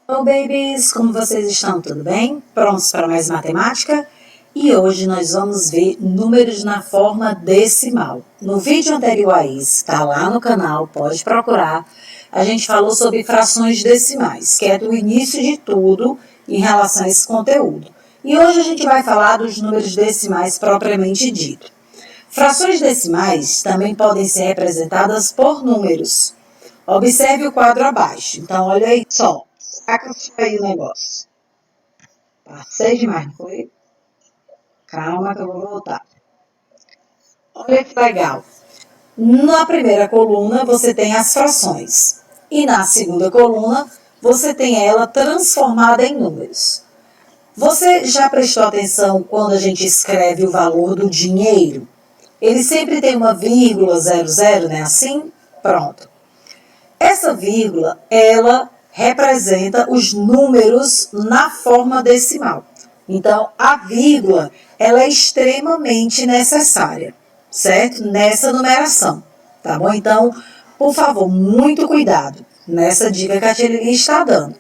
Hello, babies! Como vocês estão? Tudo bem? Prontos para mais matemática? E hoje nós vamos ver números na forma decimal. No vídeo anterior a esse, está lá no canal, pode procurar. A gente falou sobre frações decimais, que é do início de tudo em relação a esse conteúdo. E hoje a gente vai falar dos números decimais propriamente dito. Frações decimais também podem ser representadas por números. Observe o quadro abaixo. Então, olha aí só. Saca aí o negócio. Passei demais, não foi? Calma que eu vou voltar. Olha que legal. Na primeira coluna você tem as frações. E na segunda coluna você tem ela transformada em números. Você já prestou atenção quando a gente escreve o valor do dinheiro? Ele sempre tem uma vírgula 00, né? Assim? Pronto. Essa vírgula, ela representa os números na forma decimal. Então, a vírgula, ela é extremamente necessária, certo? Nessa numeração, tá bom? Então, por favor, muito cuidado nessa dica que a tia Lili está dando.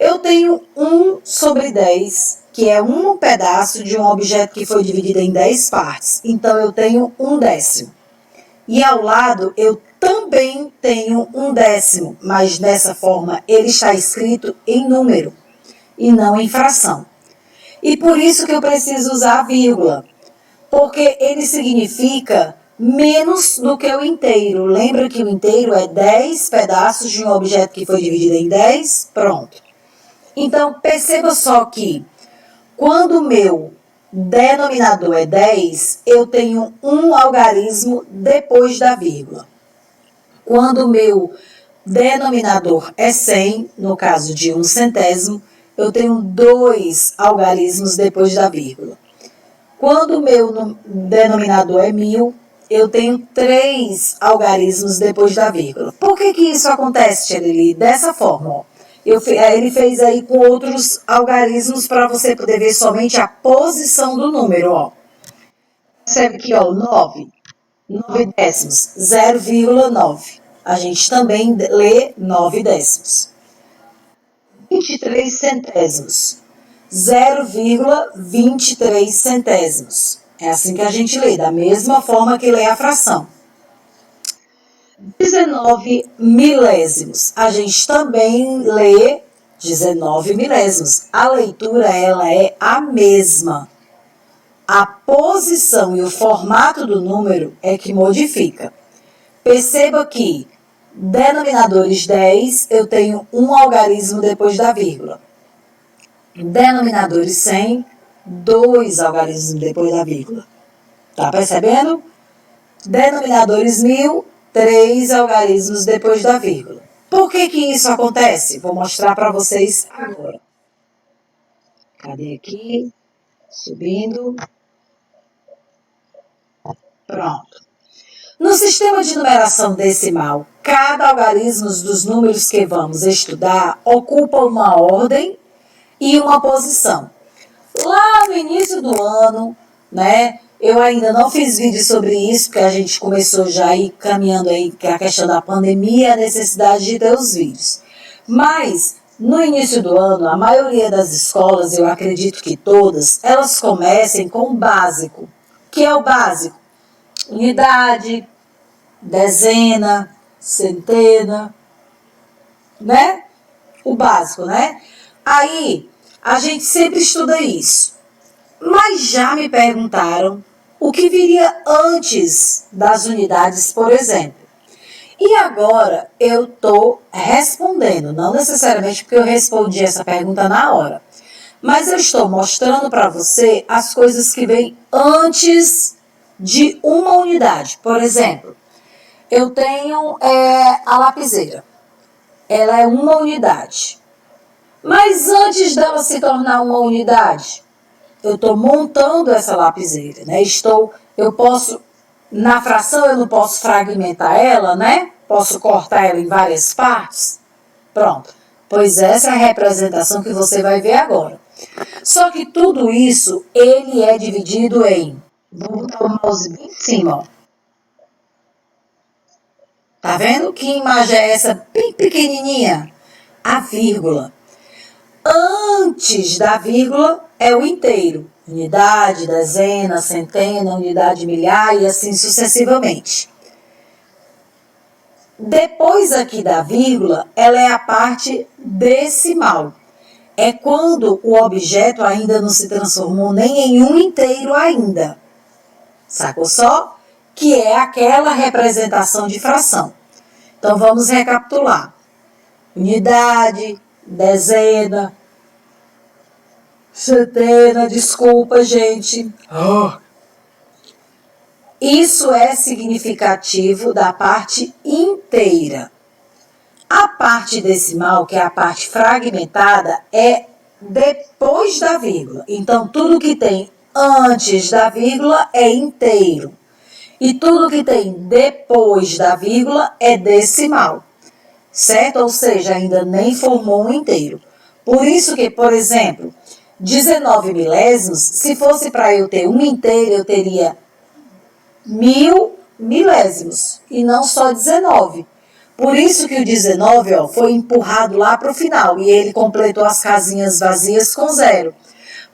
Eu tenho 1/10, que é um pedaço de um objeto que foi dividido em 10 partes. Então, eu tenho 1/10. E ao lado, eu também tenho 1/10, mas dessa forma ele está escrito em número e não em fração. E por isso que eu preciso usar a vírgula, porque ele significa menos do que o inteiro. Lembra que o inteiro é 10 pedaços de um objeto que foi dividido em 10? Pronto. Então, perceba só que quando o meu denominador é 10, eu tenho um algarismo depois da vírgula. Quando o meu denominador é 100, no caso de 1 centésimo, eu tenho 2 algarismos depois da vírgula. Quando o meu denominador é 1000, eu tenho 3 algarismos depois da vírgula. Por que isso acontece, Tia Lili? Dessa forma, ó. Ele fez aí com outros algarismos para você poder ver somente a posição do número, ó. Percebe aqui, ó, 9 décimos, 0,9. A gente também lê 9 décimos. 23 centésimos, 0,23 centésimos. É assim que a gente lê, da mesma forma que lê a fração. 19 milésimos. A gente também lê 19 milésimos. A leitura, ela é a mesma. A posição e o formato do número é que modifica. Perceba que denominadores 10, eu tenho um algarismo depois da vírgula. Denominadores 100, 2 algarismos depois da vírgula. Tá percebendo? Denominadores 1000, 3 algarismos depois da vírgula. Por que isso acontece? Vou mostrar para vocês agora. Cadê aqui? Subindo. Pronto. No sistema de numeração decimal, cada algarismo dos números que vamos estudar ocupa uma ordem e uma posição. Lá no início do ano, né? Eu ainda não fiz vídeo sobre isso, porque a gente começou já aí caminhando aí com a questão da pandemia e a necessidade de ter os vídeos. Mas, no início do ano, a maioria das escolas, eu acredito que todas, elas comecem com o básico. O que é o básico? Unidade, dezena, centena, né? O básico, né? Aí, a gente sempre estuda isso. Mas já me perguntaram o que viria antes das unidades, por exemplo. E agora eu estou respondendo, não necessariamente porque eu respondi essa pergunta na hora, mas eu estou mostrando para você as coisas que vêm antes de uma unidade. Por exemplo, eu tenho a lapiseira. Ela é uma unidade. Mas antes dela se tornar uma unidade, eu estou montando essa lapiseira, né? Na fração eu não posso fragmentar ela, né? Posso cortar ela em várias partes. Pronto. Pois essa é a representação que você vai ver agora. Só que tudo isso, ele é dividido em... Vou botar o mouse bem em cima, ó. Tá vendo que imagem é essa bem pequenininha? A vírgula. Antes da vírgula é o inteiro. Unidade, dezena, centena, unidade milhar e assim sucessivamente. Depois aqui da vírgula, ela é a parte decimal. É quando o objeto ainda não se transformou nem em um inteiro ainda. Sacou só? Que é aquela representação de fração. Então vamos recapitular. Unidade, dezena, centena, desculpa, gente. Isso é significativo da parte inteira. A parte decimal, que é a parte fragmentada, é depois da vírgula. Então, tudo que tem antes da vírgula é inteiro. E tudo que tem depois da vírgula é decimal. Certo? Ou seja, ainda nem formou um inteiro. Por isso que, por exemplo, 19 milésimos, se fosse para eu ter um inteiro, eu teria 1000 milésimos e não só 19. Por isso que o 19 foi empurrado lá para o final e ele completou as casinhas vazias com zero.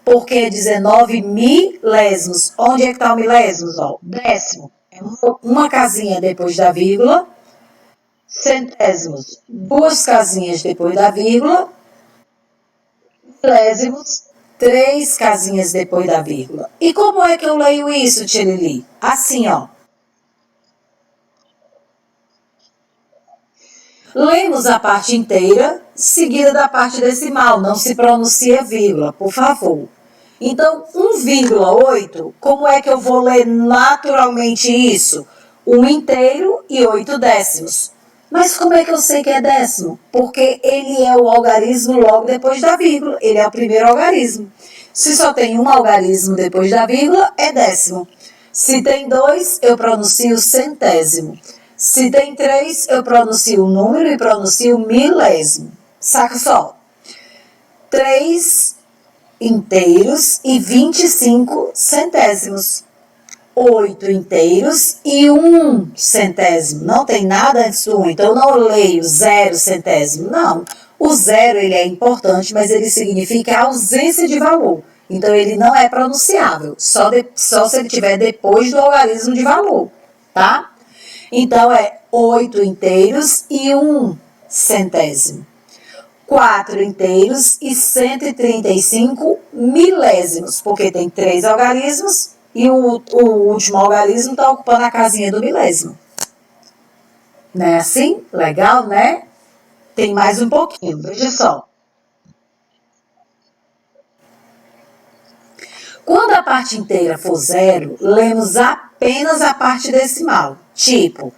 Porque 19 milésimos. Onde é que está o milésimos? Décimo. É uma casinha depois da vírgula. Centésimos. Duas casinhas depois da vírgula. Milésimos. Três casinhas depois da vírgula. E como é que eu leio isso, Tia Lili? Assim, Lemos a parte inteira, seguida da parte decimal. Não se pronuncia vírgula, por favor. Então, 1,8, como é que eu vou ler naturalmente isso? 1 inteiro e 8 décimos. Mas como é que eu sei que é décimo? Porque ele é o algarismo logo depois da vírgula. Ele é o primeiro algarismo. Se só tem um algarismo depois da vírgula, é décimo. Se tem dois, eu pronuncio centésimo. Se tem três, eu pronuncio o número e pronuncio milésimo. Saca só? 3 inteiros e 25 centésimos. 8 inteiros e 1 centésimo. Não tem nada antes do 1, então eu não leio 0 centésimo. Não. O zero ele é importante, mas ele significa ausência de valor. Então ele não é pronunciável, só se ele estiver depois do algarismo de valor, tá? Então é 8 inteiros e 1 centésimo. 4 inteiros e 135 milésimos, porque tem 3 algarismos e o último algarismo está ocupando a casinha do milésimo. Não é assim? Legal, né? Tem mais um pouquinho, veja só. Quando a parte inteira for zero, lemos apenas a parte decimal. Tipo,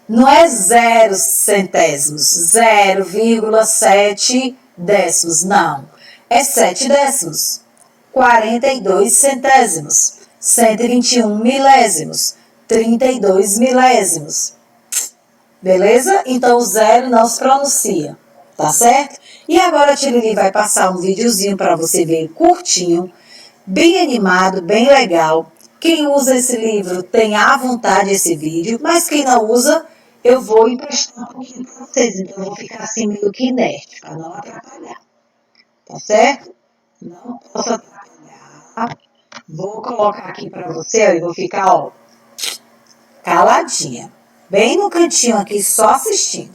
não é 0 centésimos, 0,7 décimos, não. É 7 décimos, 42 centésimos, 121 milésimos, 32 milésimos. Beleza? Então o zero não se pronuncia, tá certo? E agora a Tia Lili vai passar um videozinho para você ver curtinho, bem animado, bem legal. Quem usa esse livro tem à vontade esse vídeo, mas quem não usa, eu vou emprestar um pouquinho para vocês. Então eu vou ficar assim meio que inerte, para não atrapalhar. Tá certo? Não posso atrapalhar. Vou colocar aqui para você e vou ficar, caladinha. Bem no cantinho aqui, só assistindo.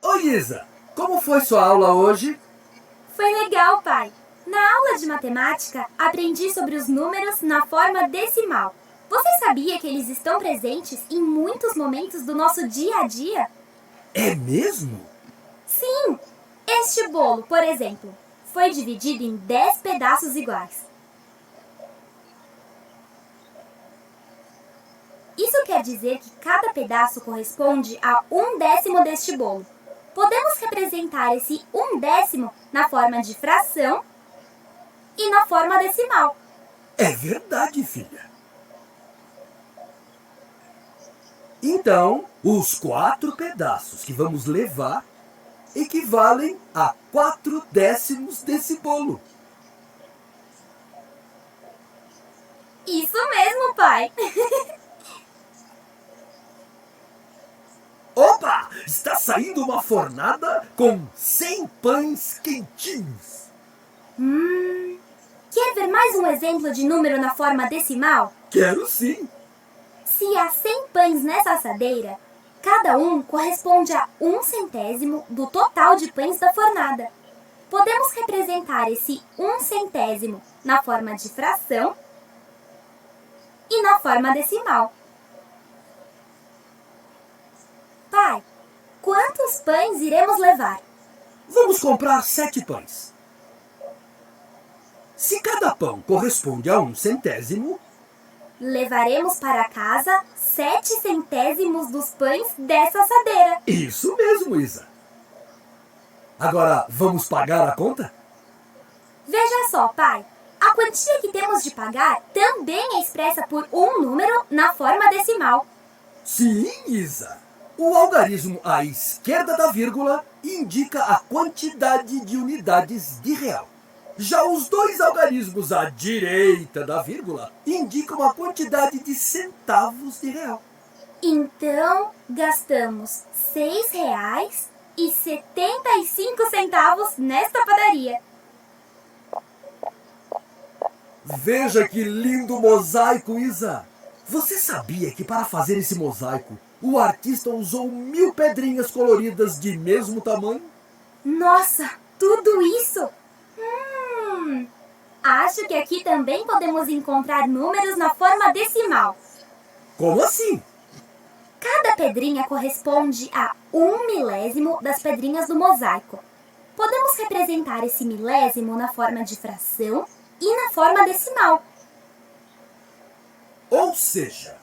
Oi, Isa! Como foi sua aula hoje? Foi legal, pai. Na aula de matemática, aprendi sobre os números na forma decimal. Você sabia que eles estão presentes em muitos momentos do nosso dia a dia? É mesmo? Sim! Este bolo, por exemplo, foi dividido em 10 pedaços iguais. Isso quer dizer que cada pedaço corresponde a 1/10 deste bolo. Podemos representar esse 1/10 na forma de fração e na forma decimal. É verdade, filha. Então, os 4 pedaços que vamos levar equivalem a 4 décimos desse bolo. Isso mesmo, pai! Opa! Está saindo uma fornada com 100 pães quentinhos. Quer ver mais um exemplo de número na forma decimal? Quero sim. Se há 100 pães nessa assadeira, cada um corresponde a 1/100 do total de pães da fornada. Podemos representar esse 1/100 na forma de fração e na forma decimal. Pai, quantos pães iremos levar? Vamos comprar 7 pães. Se cada pão corresponde a 1/100, Levaremos para casa 7/100 dos pães dessa assadeira. isso mesmo, Isa. Agora, vamos pagar a conta? Veja só, pai. A quantia que temos de pagar também é expressa por um número na forma decimal. Sim, Isa. O algarismo à esquerda da vírgula indica a quantidade de unidades de real. Já os dois algarismos à direita da vírgula indicam a quantidade de centavos de real. Então, gastamos R$ 6,75 nesta padaria. Veja que lindo mosaico, Isa! Você sabia que para fazer esse mosaico, o artista usou 1000 pedrinhas coloridas de mesmo tamanho? Nossa, tudo isso? Acho que aqui também podemos encontrar números na forma decimal. Como assim? Cada pedrinha corresponde a 1/1000 das pedrinhas do mosaico. Podemos representar esse milésimo na forma de fração e na forma decimal. Ou seja,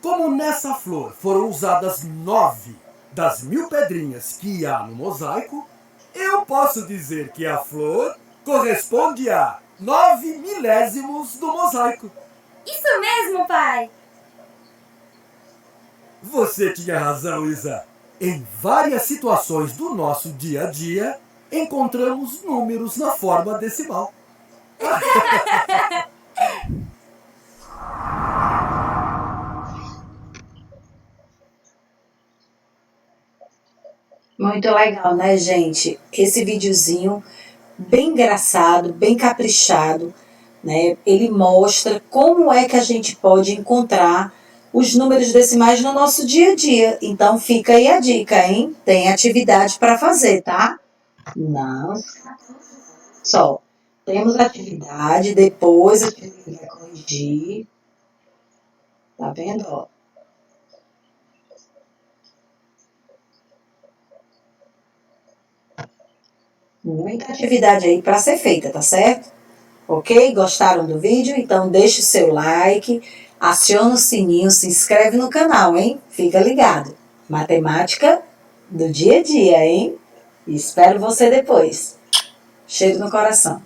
como nessa flor foram usadas 9 das 1000 pedrinhas que há no mosaico, eu posso dizer que a flor corresponde a 9 milésimos do mosaico. Isso mesmo, pai! Você tinha razão, Isa. Em várias situações do nosso dia a dia, encontramos números na forma decimal. Muito legal, né, gente? Esse videozinho bem engraçado, bem caprichado, né? Ele mostra como é que a gente pode encontrar os números decimais no nosso dia a dia. Então fica aí a dica, hein? Tem atividade para fazer, tá? Não só. Temos atividade, depois a gente vai corrigir. Tá vendo, ó? Muita atividade aí para ser feita, tá certo? Ok? Gostaram do vídeo? Então deixe o seu like, aciona o sininho, se inscreve no canal, hein? Fica ligado. Matemática do dia a dia, hein? Espero você depois. Cheiro no coração.